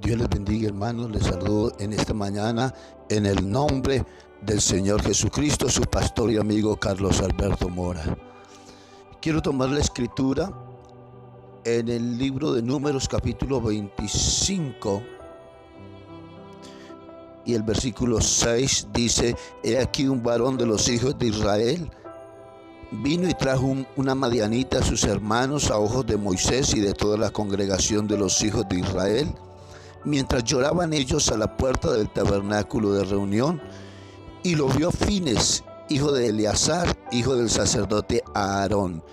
Dios les bendiga, hermanos. Les saludo en esta mañana en el nombre del Señor Jesucristo, su pastor y amigo Carlos Alberto Mora. Quiero tomar la escritura en el libro de Números capítulo 25 y el versículo 6 dice: he aquí un varón de los hijos de Israel vino y trajo una madianita a sus hermanos a ojos de Moisés y de toda la congregación de los hijos de Israel, mientras lloraban ellos a la puerta del tabernáculo de reunión. Y lo vio Fines, hijo de Eleazar, hijo del sacerdote Aarón,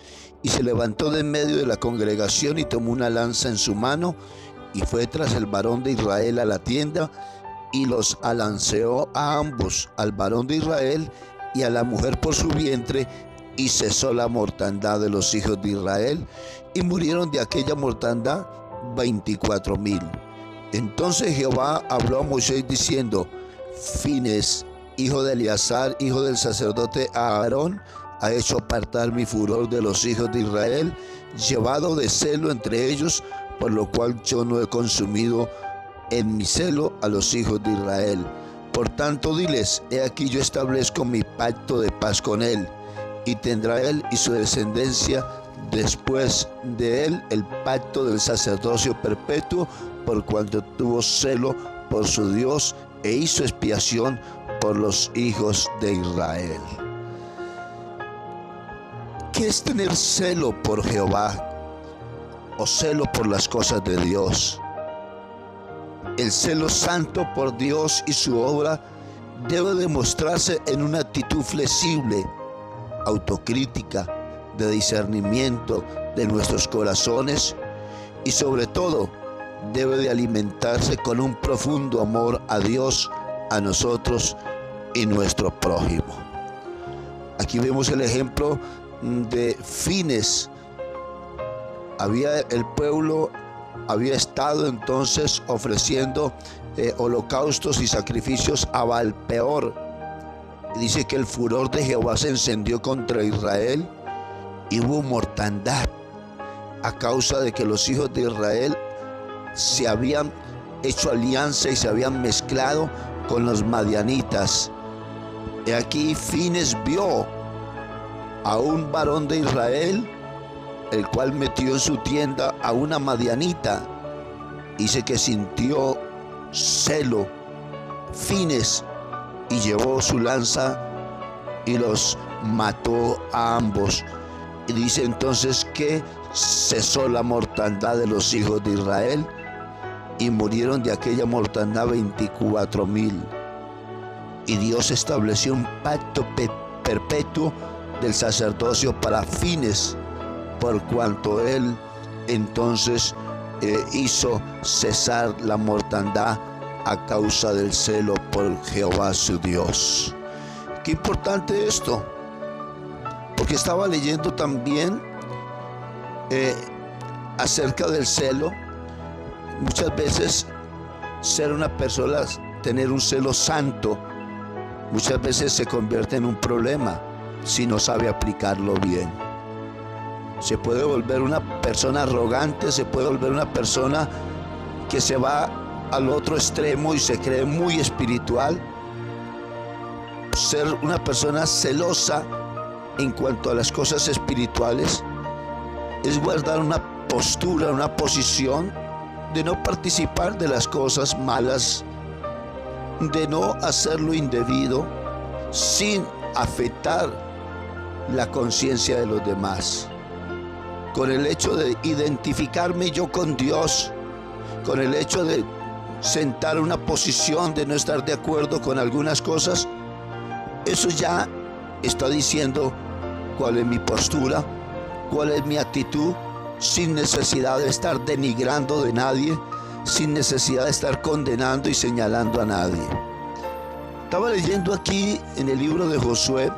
y se levantó de en medio de la congregación y tomó una lanza en su mano y fue tras el varón de Israel a la tienda y los alanceó a ambos, al varón de Israel y a la mujer por su vientre, y cesó la mortandad de los hijos de Israel, y murieron de aquella mortandad 24,000. Entonces Jehová habló a Moisés diciendo: Fines, hijo de Eleazar, hijo del sacerdote Aarón, ha hecho apartar mi furor de los hijos de Israel, llevado de celo entre ellos, por lo cual yo no he consumido en mi celo a los hijos de Israel. Por tanto diles: he aquí yo establezco mi pacto de paz con él, y tendrá él y su descendencia después de él el pacto del sacerdocio perpetuo, por cuanto tuvo celo por su Dios e hizo expiación por los hijos de Israel. ¿Qué es tener celo por Jehová o celo por las cosas de Dios? El celo santo por Dios y su obra debe demostrarse en una actitud flexible, autocrítica, de discernimiento de nuestros corazones, y sobre todo debe de alimentarse con un profundo amor a Dios, a nosotros y nuestro prójimo. Aquí vemos el ejemplo de Fines. El pueblo había estado entonces ofreciendo holocaustos y sacrificios a Baal-peor. Dice que el furor de Jehová se encendió contra Israel y hubo mortandad a causa de que los hijos de Israel se habían hecho alianza y se habían mezclado con los madianitas. Y aquí Fines vio a un varón de Israel, el cual metió en su tienda a una madianita. Dice que sintió celo Fines y llevó su lanza y los mató a ambos. Y dice entonces que cesó la mortandad de los hijos de Israel, y murieron de aquella mortandad 24,000. Y Dios estableció un pacto perpetuo del sacerdocio para Fines, por cuanto él entonces hizo cesar la mortandad a causa del celo por Jehová su Dios. Qué importante esto, porque estaba leyendo también acerca del celo. Muchas veces ser una persona, tener un celo santo, muchas veces se convierte en un problema si no sabe aplicarlo bien. Se puede volver una persona arrogante, se puede volver una persona que se va al otro extremo y se cree muy espiritual. Ser una persona celosa en cuanto a las cosas espirituales es guardar una postura, una posición de no participar de las cosas malas, de no hacer lo indebido sin afectar la conciencia de los demás. Con el hecho de identificarme yo con Dios, con el hecho de sentar una posición de no estar de acuerdo con algunas cosas, eso ya está diciendo cuál es mi postura, cuál es mi actitud, sin necesidad de estar denigrando de nadie, sin necesidad de estar condenando y señalando a nadie. Estaba leyendo aquí en el libro de Josué,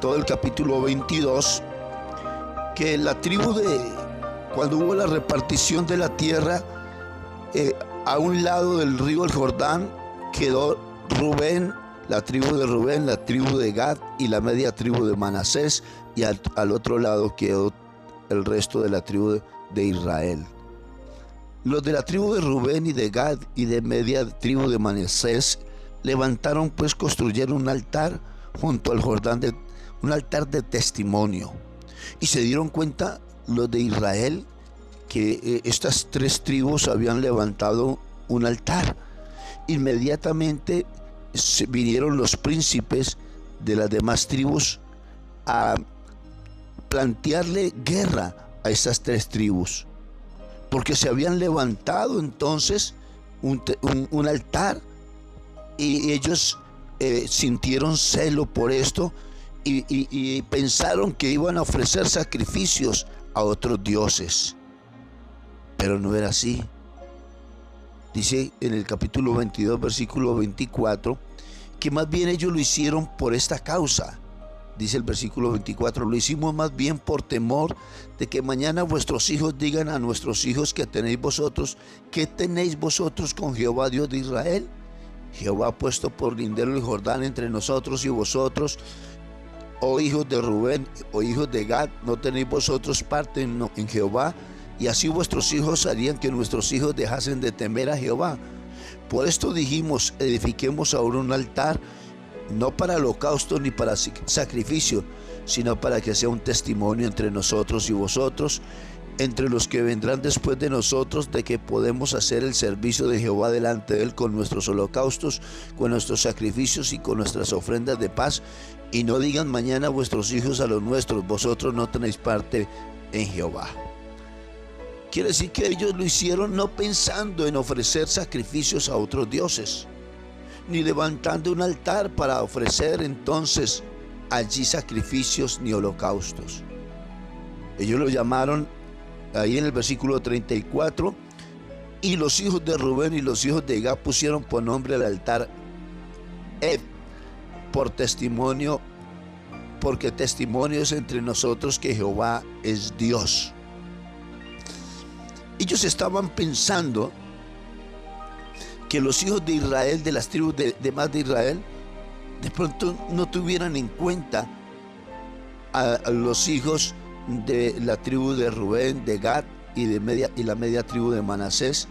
todo el capítulo 22, que la tribu cuando hubo la repartición de la tierra, a un lado del río el Jordán quedó Rubén, la tribu de Rubén, la tribu de Gad y la media tribu de Manasés, y al otro lado quedó el resto de la tribu de Israel. Los de la tribu de Rubén y de Gad y de media tribu de Manasés levantaron, pues construyeron un altar junto al Jordán, un altar de testimonio. Y se dieron cuenta los de Israel que estas tres tribus habían levantado un altar. Inmediatamente vinieron los príncipes de las demás tribus a plantearle guerra a estas tres tribus, porque se habían levantado entonces un altar, y ellos sintieron celo por esto y pensaron que iban a ofrecer sacrificios a otros dioses. Pero no era así. Dice en el capítulo 22, versículo 24, que más bien ellos lo hicieron por esta causa. Dice el versículo 24, lo hicimos más bien por temor de que mañana vuestros hijos digan a nuestros hijos que tenéis vosotros, ¿qué tenéis vosotros con Jehová Dios de Israel? Jehová ha puesto por lindero el Jordán entre nosotros y vosotros, oh hijos de Rubén, oh hijos de Gad, ¿no tenéis vosotros parte en Jehová? Y así vuestros hijos harían que nuestros hijos dejasen de temer a Jehová. Por esto dijimos, edifiquemos ahora un altar, no para holocausto ni para sacrificio, sino para que sea un testimonio entre nosotros y vosotros, entre los que vendrán después de nosotros, de que podemos hacer el servicio de Jehová delante de él con nuestros holocaustos, con nuestros sacrificios y con nuestras ofrendas de paz. Y no digan mañana vuestros hijos a los nuestros, vosotros no tenéis parte en Jehová. Quiere decir que ellos lo hicieron no pensando en ofrecer sacrificios a otros dioses, ni levantando un altar para ofrecer entonces allí sacrificios ni holocaustos. Ellos lo llamaron ahí en el versículo 34, y los hijos de Rubén y los hijos de Gad pusieron por nombre al altar por testimonio, porque testimonio es entre nosotros que Jehová es Dios. Ellos estaban pensando que los hijos de Israel, de las tribus de más de Israel, de pronto no tuvieran en cuenta a los hijos de la tribu de Rubén, de Gad y la media tribu de Manasés,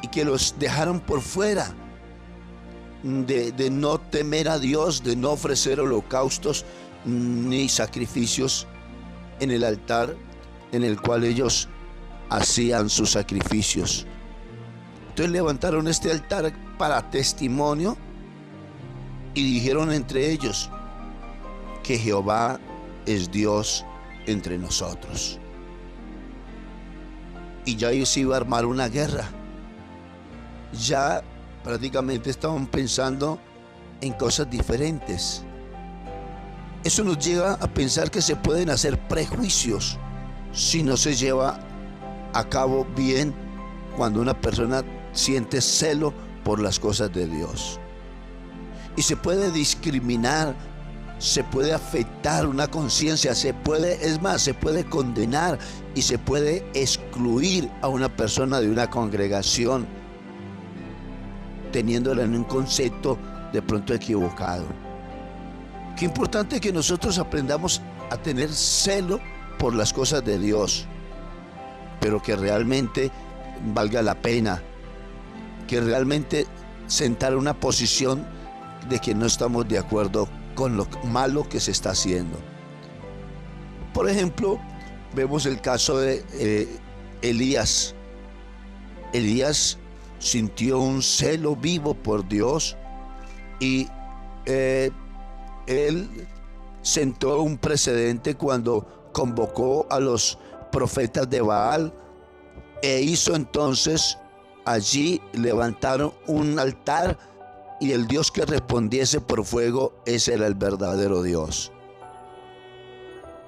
y que los dejaron por fuera de no temer a Dios, de no ofrecer holocaustos ni sacrificios en el altar en el cual ellos hacían sus sacrificios. Entonces levantaron este altar para testimonio y dijeron entre ellos que Jehová es Dios entre nosotros. Y ya se iba a armar una guerra. Ya prácticamente estaban pensando en cosas diferentes. Eso nos lleva a pensar que se pueden hacer prejuicios si no se lleva a cabo bien, cuando una persona siente celo por las cosas de Dios. Y se puede discriminar, se puede afectar una conciencia, se puede condenar y se puede excluir a una persona de una congregación, teniéndola en un concepto de pronto equivocado. Qué importante que nosotros aprendamos a tener celo por las cosas de Dios, pero que realmente valga la pena, que realmente sentar una posición de que no estamos de acuerdo con lo malo que se está haciendo. Por ejemplo, vemos el caso de Elías. Elías sintió un celo vivo por Dios y él sentó un precedente cuando convocó a los profetas de Baal e hizo entonces allí levantaron un altar, y el Dios que respondiese por fuego, ese era el verdadero Dios.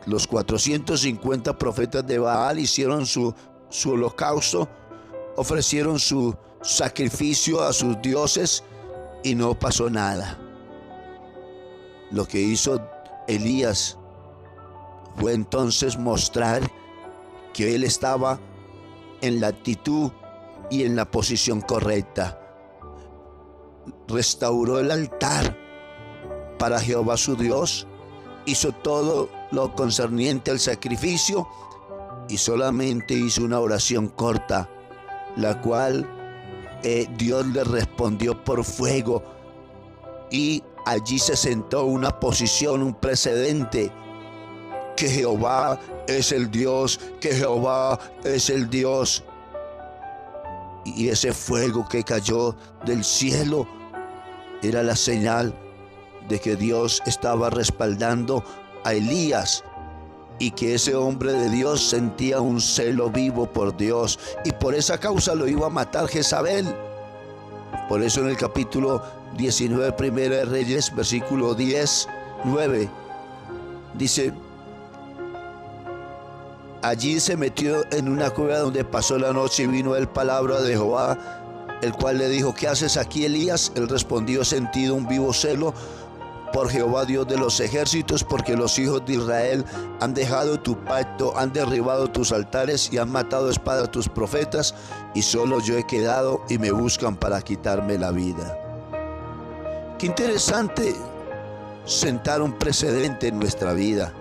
Los 450 profetas de Baal hicieron su holocausto, ofrecieron su sacrificio a sus dioses y no pasó nada. Lo que hizo Elías fue entonces mostrar que él estaba en la actitud y en la posición correcta. Restauró el altar para Jehová su Dios, hizo todo lo concerniente al sacrificio y solamente hizo una oración corta la cual Dios le respondió por fuego, y allí se sentó una posición, un precedente, que Jehová es el Dios, que Jehová es el Dios. Y ese fuego que cayó del cielo era la señal de que Dios estaba respaldando a Elías, y que ese hombre de Dios sentía un celo vivo por Dios, y por esa causa lo iba a matar Jezabel. Por eso en el capítulo 19, Primera de Reyes, versículo 10, 9, dice: allí se metió en una cueva donde pasó la noche, y vino él palabra de Jehová, el cual le dijo: ¿qué haces aquí, Elías? Él respondió: he sentido un vivo celo por Jehová Dios de los ejércitos, porque los hijos de Israel han dejado tu pacto, han derribado tus altares y han matado a espada a tus profetas, y solo yo he quedado y me buscan para quitarme la vida. Qué interesante sentar un precedente en nuestra vida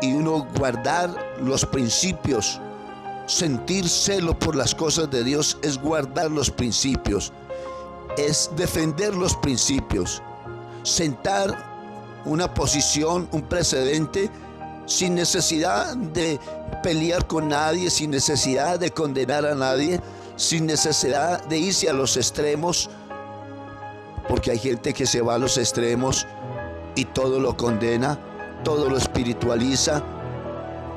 y uno guardar los principios. Sentir celo por las cosas de Dios es guardar los principios, es defender los principios, sentar una posición, un precedente, sin necesidad de pelear con nadie, sin necesidad de condenar a nadie, sin necesidad de irse a los extremos, porque hay gente que se va a los extremos y todo lo condena, todo lo espiritualiza,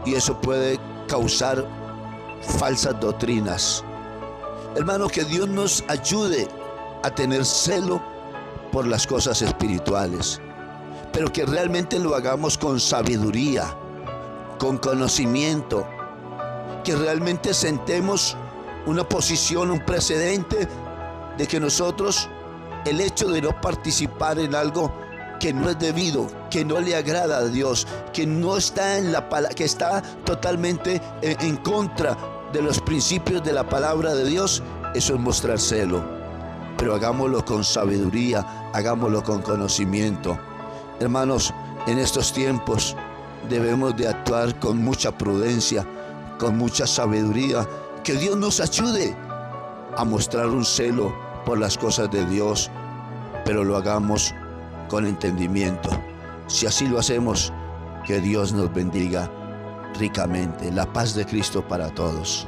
y eso puede causar falsas doctrinas. Hermano, que Dios nos ayude a tener celo por las cosas espirituales, pero que realmente lo hagamos con sabiduría, con conocimiento, que realmente sentemos una posición, un precedente de que nosotros, el hecho de no participar en algo que no es debido, que no le agrada a Dios, que no está en la palabra, que está totalmente en contra de los principios de la palabra de Dios, eso es mostrar celo. Pero hagámoslo con sabiduría, hagámoslo con conocimiento. Hermanos, en estos tiempos debemos de actuar con mucha prudencia, con mucha sabiduría. Que Dios nos ayude a mostrar un celo por las cosas de Dios, pero lo hagamos con entendimiento. Si así lo hacemos, que Dios nos bendiga ricamente. La paz de Cristo para todos.